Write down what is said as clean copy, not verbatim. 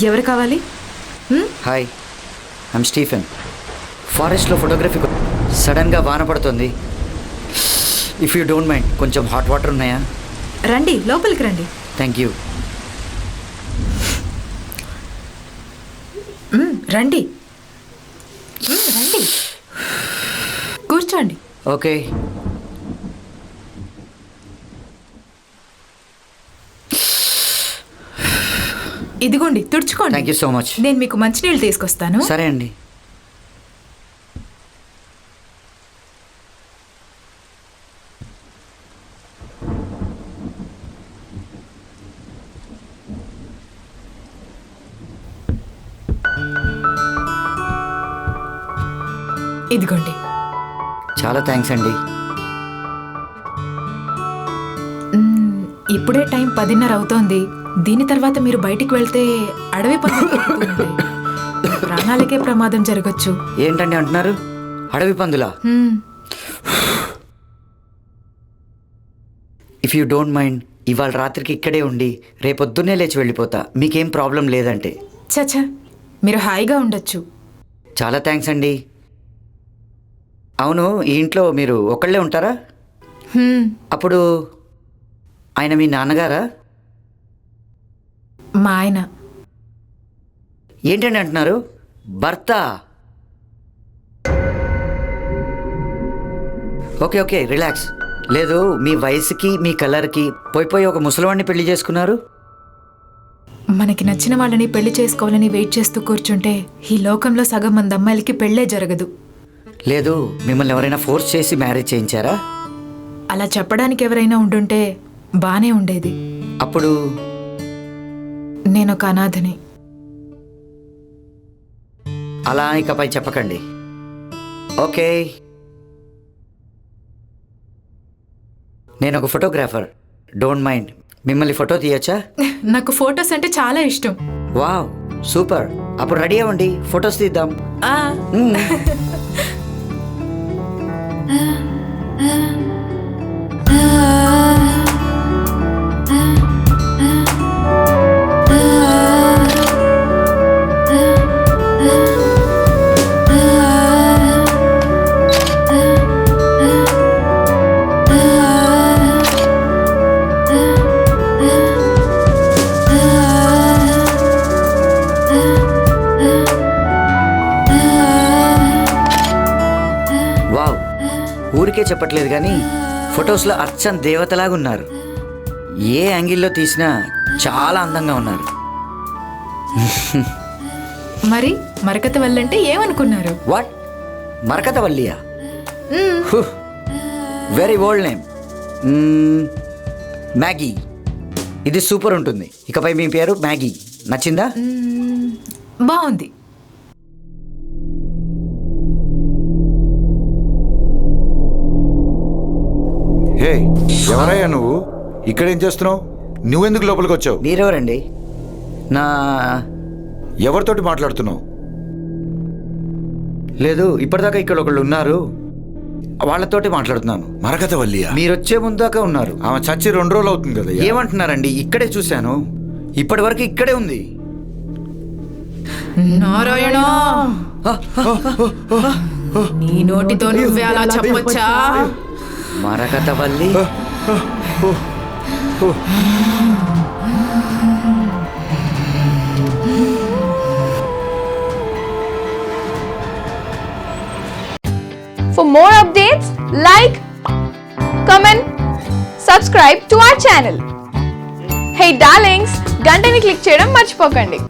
ఎవరు కావాలి? Hi, I'm Stephen. ఫారెస్ట్లో ఫోటోగ్రఫీ. సడన్గా వాన పడుతుంది. ఇఫ్ యూ డోంట్ మైండ్ కొంచెం హాట్ వాటర్ ఉన్నాయా? రండి, లోపలికి రండి. Thank you. రండి రండి, కూర్చోండి. ఓకే. ఇదిగోండి, తుడుచుకోండి. Thank you so much. నేను మీకు మంచినీళ్ళు తీసుకొస్తాను. సరే అండి. ఇదిగోండి. చాలా థ్యాంక్స్ అండి. ఇప్పుడే టైం 10:30 అవుతోంది. దీని తర్వాత మీరు బయటికి వెళ్తే అడవి పందులు ప్రాణాలకే ప్రమాదం జరగచ్చు. ఏంటండి అంటున్నారు? అడవి పందులా? ఇఫ్ యూ డోంట్ మైండ్ ఇవాళ రాత్రికి ఇక్కడే ఉండి రేపొద్దున్నే లేచి వెళ్ళిపోతా, మీకేం ప్రాబ్లం లేదంటే. చచ్చా, మీరు హాయిగా ఉండొచ్చు. చాలా థ్యాంక్స్ అండి. అవును, ఈ ఇంట్లో మీరు ఒకళ్ళే ఉంటారా? అప్పుడు ఆయన మీ నాన్నగారా? మా ఆయన. ఏంటండి అంటున్నారు? భర్త? Okay okay, relax. లేదు, మీ వయసుకి మీ కలర్కి పోయి ఒక ముసలివాడిని పెళ్లి చేసుకున్నారు. మనకి నచ్చిన వాళ్ళని పెళ్లి చేసుకోవాలని వెయిట్ చేస్తూ కూర్చుంటే ఈ లోకంలో సగం మంది అమ్మాయిలకి పెళ్ళే జరగదు. లేదు, మిమ్మల్ని ఎవరైనా ఫోర్స్ చేసి మ్యారేజ్ చేయించారా? అలా చెప్పడానికి ఎవరైనా ఉండుంటే బానే ఉండేది. అప్పుడు నేను ఒక అనాథని. అలా ఇకపై చెప్పకండి, ఓకే? నేను ఒక ఫోటోగ్రాఫర్. డోంట్ మైండ్ మిమ్మల్ని ఫోటో తీయచ్చా? నాకు ఫొటోస్ అంటే చాలా ఇష్టం. Wow, super. అప్పుడు రెడీ అవ్వండి, ఫొటోస్ తీద్దాం. ఊరికే చెప్పట్లేదు కానీ ఫొటోస్లో అచ్చం దేవతలాగా ఉన్నారు. ఏ యాంగిల్లో తీసినా చాలా అందంగా ఉన్నారు. మరి మరకతవల్లి అంటే ఏమనుకున్నారు? వాట్? మరకతవల్లియా? Very old name. మ్యాగీ. ఇది సూపర్ ఉంటుంది. ఇకపై మీ పేరు మ్యాగీ. నచ్చిందా? బాగుంది. హే, ఎవరయ్యా నువ్వు? ఇక్కడేం చేస్తున్నావు? నువ్వెందుకు లోపలికి వచ్చావు? మీరెవరండి? నా ఎవరితోటి మాట్లాడుతున్నావు? లేదు, ఇప్పటిదాకా ఇక్కడ ఒకళ్ళు ఉన్నారు, వాళ్ళతోటి మాట్లాడుతున్నాను. మరకతవల్లియా? మీరు వచ్చే ముందాకా ఉన్నారు. ఆమె చచ్చి 2 రోజులు అవుతుంది కదా. ఏమంటున్నారండి? ఇక్కడే చూశాను, ఇప్పటి వరకు ఇక్కడే ఉంది. నారాయణ, నీ నోటితో నువ్వే అలా చెప్పొచ్చా? మరకతవల్లి. For more updates, like, comment, subscribe to our channel. Hey darlings, గంటని click చేయడం మర్చిపోకండి.